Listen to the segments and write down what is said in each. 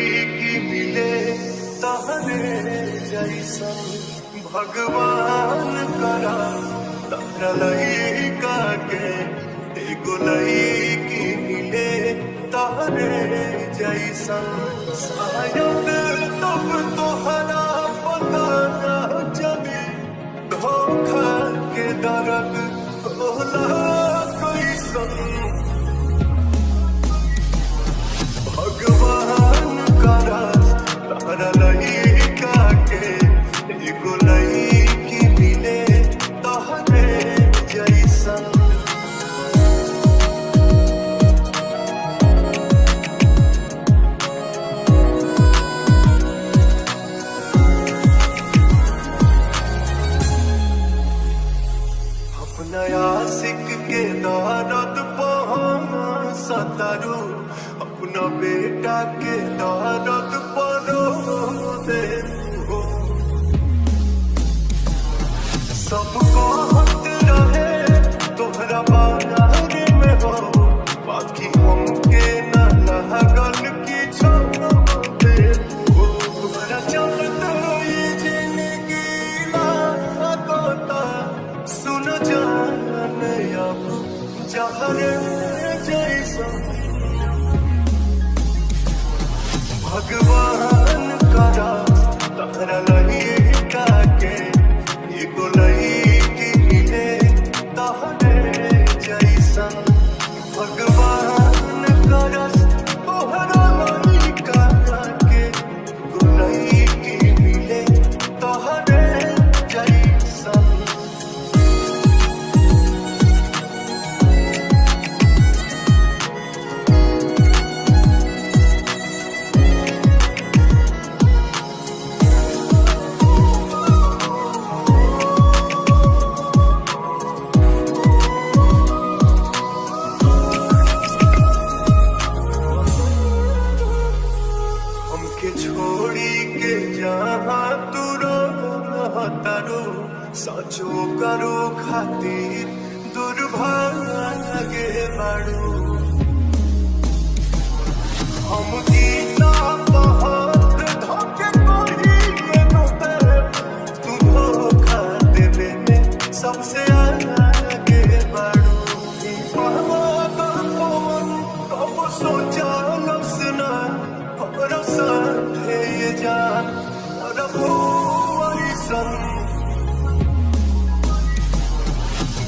की मिले तहरे जैसा भगवान करा तारा लइका के एगो लइकी मिले तहरे जैसा शायद तब तोहरा पता न चले धोखा के दर्द होला कैसन भगवान करा तारा लइका के एगो लइकी मिले तहरे जैसन। अपना आशिक के दर्द पहुँच सतारू अपना बेटा के दर्द परो दे हो सबको हक रहे तोहरा बारे में हो बाकी हमके न लागल की छोड़ दे हो तोहरा चलते ये जिंदगी लागता सुन जान अब जहरे जैसा भगवान करा तारा लइका के एगो लइकी मिले तहरे जैसन भगवान करा तोहरा लइका के एगो लइकी मिले तहरे जैसन। हमके छोड़ी के जहाँ तू रहतारू सचो करो खातिर दुर्भाग्य बाड़ू हम गीता बहुत धोखे कहिए नोते तू धोखा देवे में सबसे आगे बाड़ू तब सोचा लसना ये जान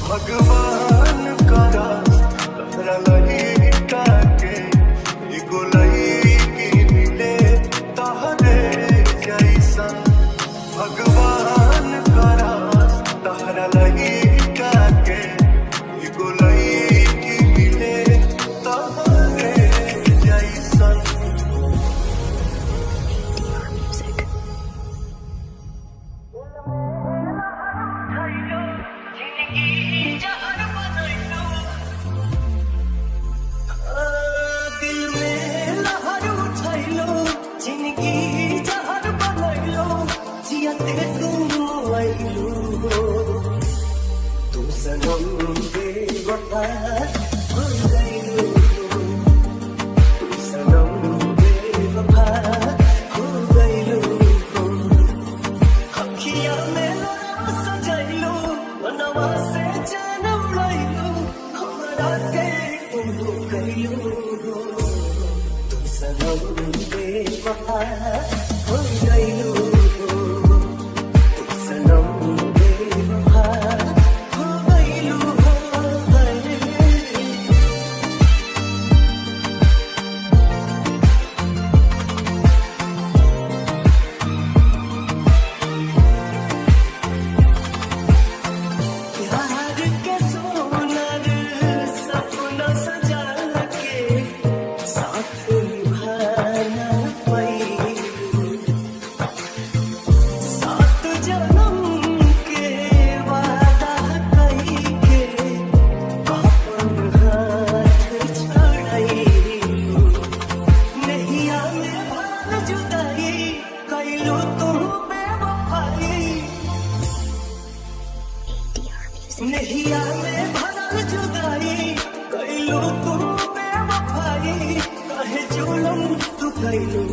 भगवान करा तारा लइका के एगो लइकी मिले तहरे जैसन भगवान करा तारा लइका के एगो लइकी मिले तहरे जैसन। नहिया में भरल जुदाई कैलू तू बेवफाई कहे जुलम तू कैलू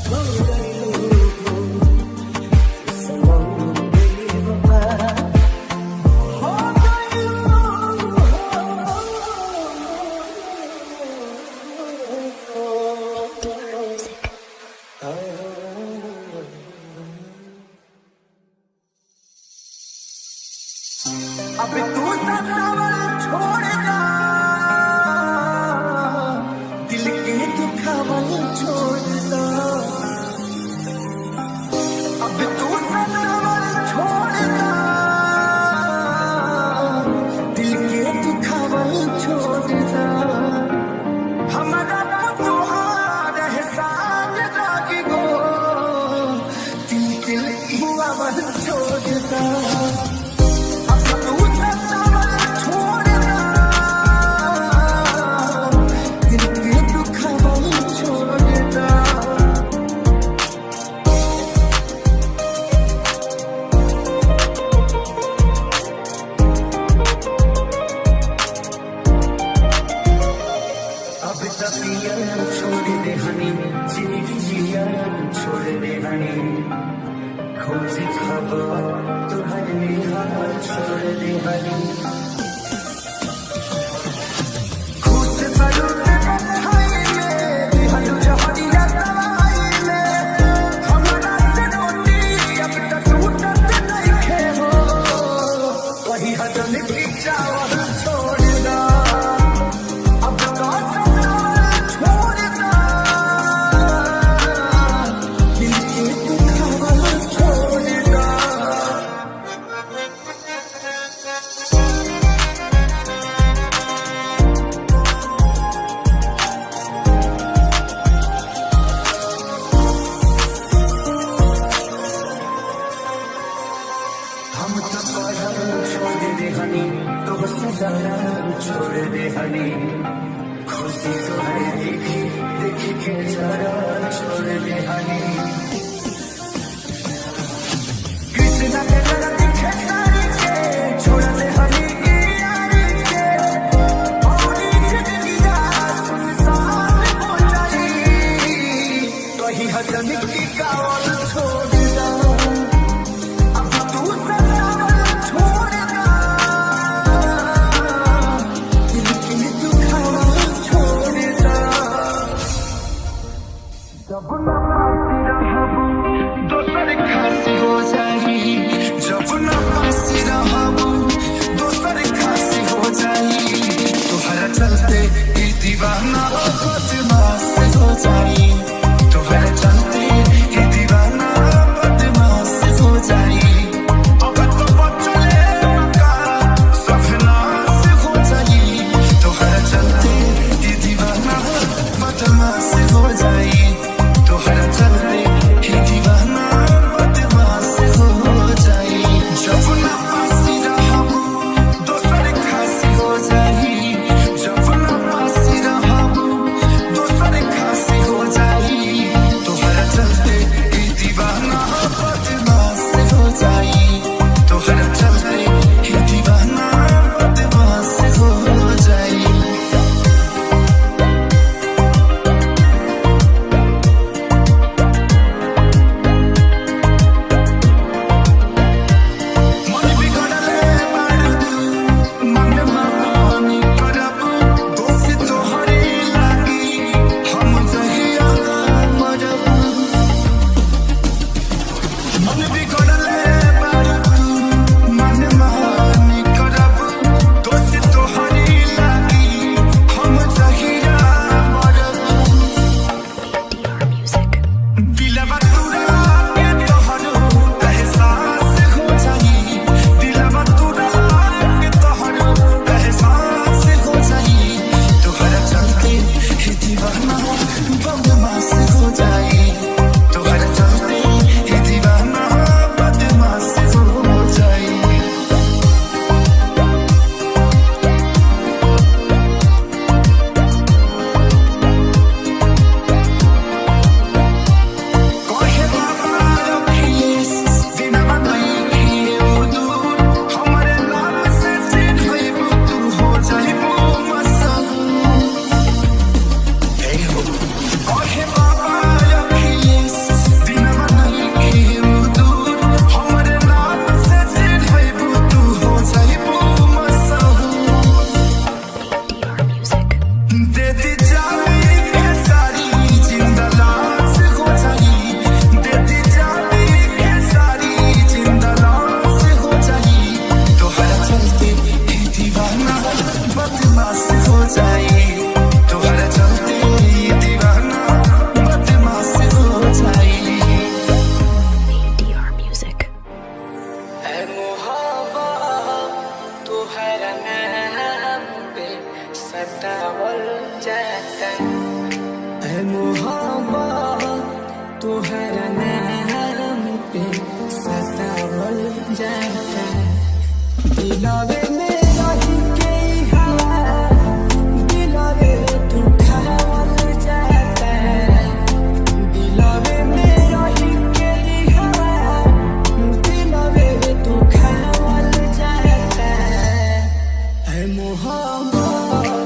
हो गई सनम बेवफा हो गई। अब तू सतावल छोड़ना, दिल के दुखावल छोड़ना। अब तू सतावल छोड़ना, दिल के दुखावल छोड़ना। हमारा तुहार एहसान लागी गो, दिल दिल हुआवल छोड़ना। छोड़ दे हनी, जिंदगी जिया छोड़ दे हनी, खोजी खबर तुम्हारे निहार छोड़ दे हनी। खुद बरूद बधाई में, दिहलू जहरिया दवाई में, हमारा से रोटी अब तक टूटत नहीं खे हो। वही हजम की चावल छोड़ना, अब हम तो छोड़ दे हनी, तो सजाना छोड़ दे हनी, खुशी तुम्हें देखी देखी के जरा छोड़ दे हनी। कृष्णा के जरा दिखे सारी के छोड़ दे हनी की यारी के, और जिंदगी का सुनसान हो जाई, वही हजम की कावल छोड़ना। अब तू सतावल छोड़ना, दिल के दुखावल छोड़ना। जब न बदमाश हो जाई तुम्हारा चलते ही दीवाना बदमाश हो जाई ADR Music. ऐ मोहब्बत तुम्हारा नाम पे सतावल जाता ऐ मोहब्बत तुम्हारा नाम पे सतावल जाता दिलवे में रही के हवा दिलवे दुखावल जाता दिलवे में रही के हवा दिलवे दुखावल जाता ऐ मोहब्बत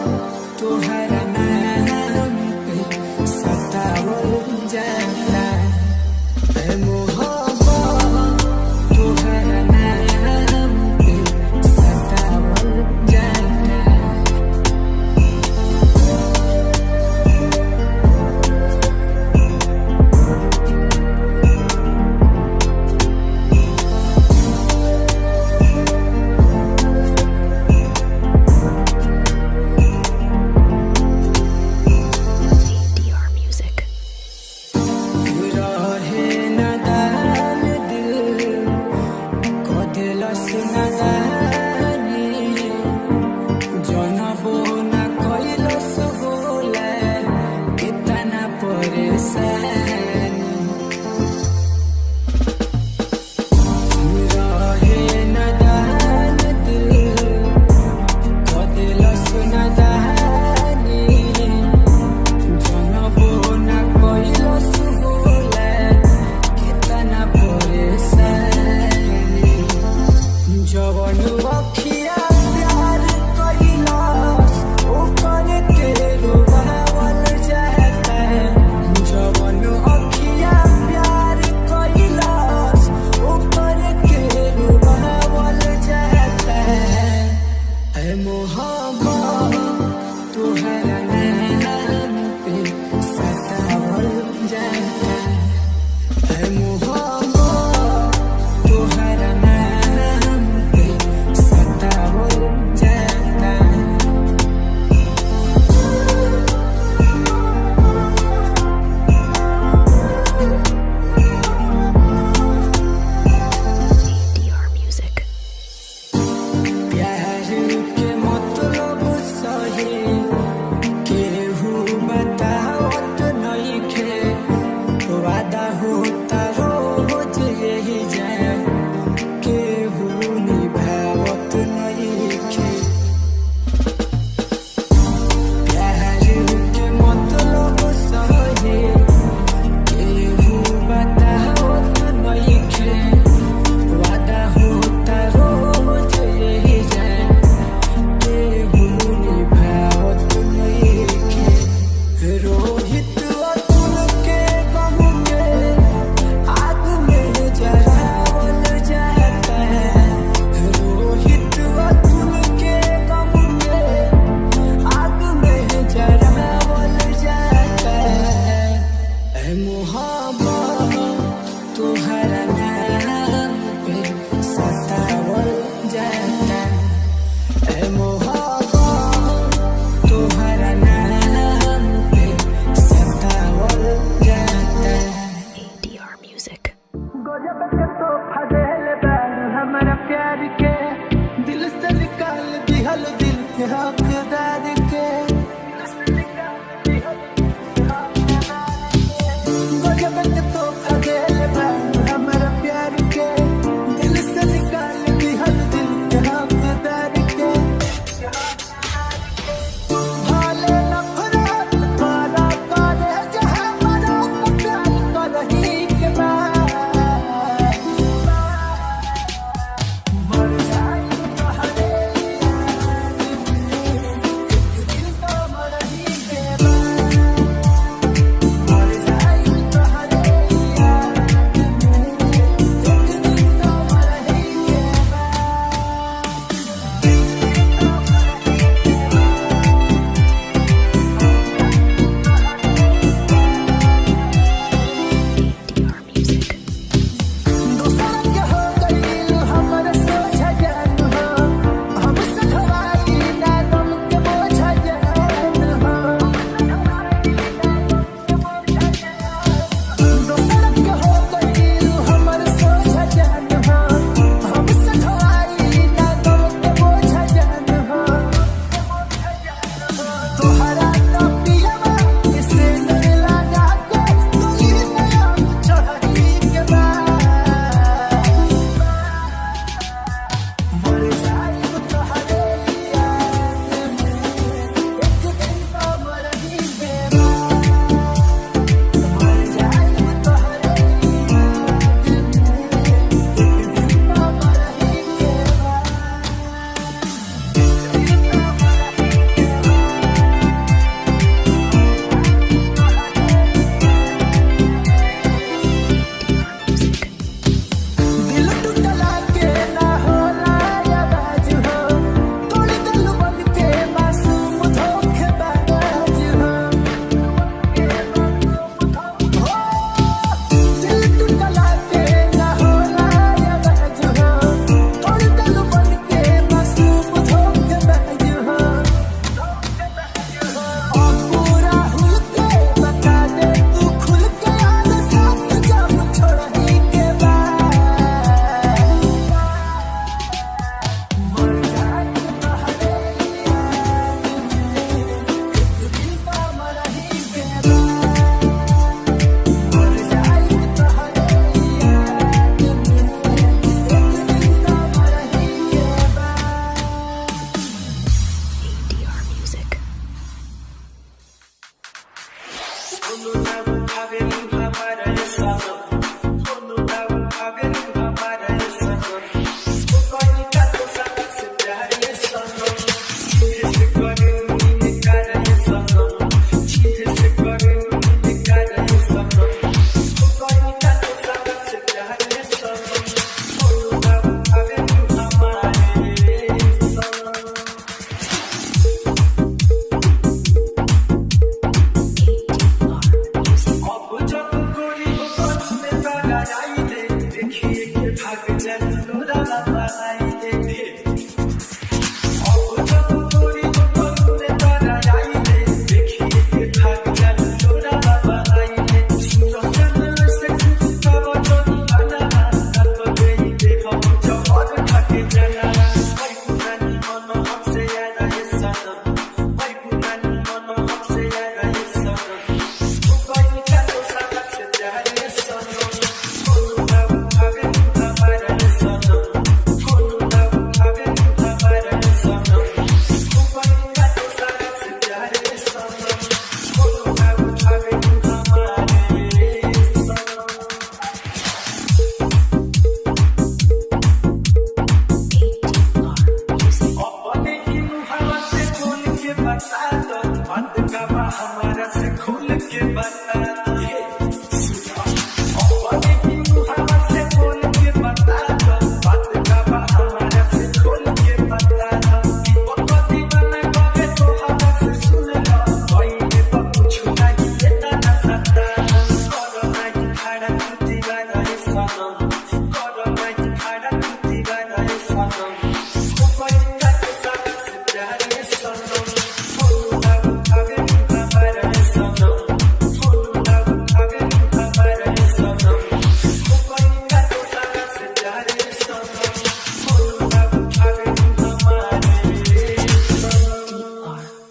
तुम्हारा नाम पे सतावल जाता ऐ मोहब्बत तुम्हारा नाम पे सतावल जाता ADR Music. रहे नदान दिल को दिलस नदानी जनबो न कैलस बोले कितना परेशानी रहे नदान दिल को दिलस नदानी जनबो न कैलस बोले कितना परेशानी जवन अखिया प्यार कैलस ओकर के रोवावल जाता जवन अखिया प्यार कैलस ओकर के रोवावल जाता ऐ मोहब्बत तुम्हारा नाम पे सतावल जाता ऐ मोहब्बत तुम्हारा नाम पे सतावल जाता ADR Music. प्यार के मतलब सही केहू बतावत नइखे वादा होता रोज यही जाए केहू निभावत नइखे प्यार के मतलब सही केहू बतावत नइखे वादा होता रोज यही जाए केहू निभावत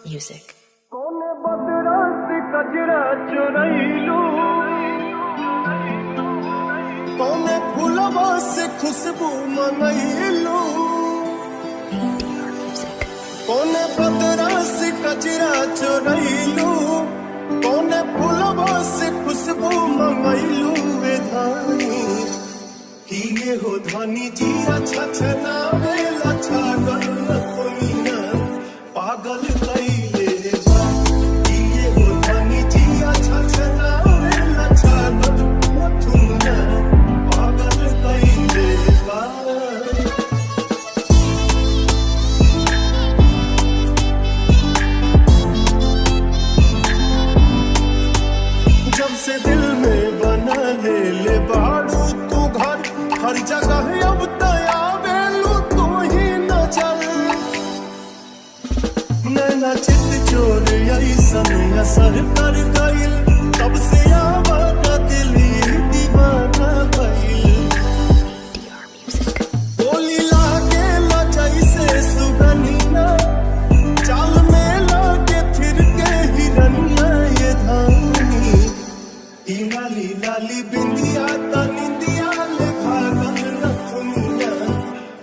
music. कोने बदरा से कजरा चुरैलू, कोने फूलवा से खुशबू मंगैलू, ADR music. कोने बदरा से कजरा चुरैलू, कोने फूलवा से खुशबू मंगैलू वे धानी कि ये हो धानी जी अच्छा छना बेला छागल रखोनिया पागल कैले बा कि ये हो धानी जी अच्छा छना बेला छागल रखोनिया पागल कैले बा जब से दिल में बना ले बाड़ू तू घर हर जगह अब तया बेलू तू ही न चल नैना चित चोर ऐसन असर कर गइल तब से आवारा दिल ये दीवाना भइल ADR music. बोली लागे ला जैसे सुगनिया चाल में लागे फिर के हिरनिया ये धानी ई लाली लाली बिंदिया ता निंदिया ले पागल रखनिया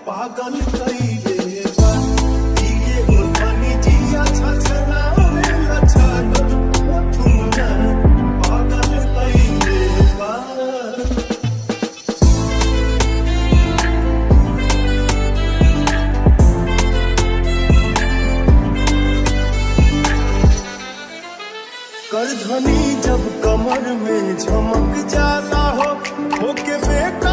पागल कैले बा ई ये हो धानी जिया छछना वेला छागल रखनिया पागल कैले बा कर ध्वनि जब कमर में झमक जाला हो होके बेक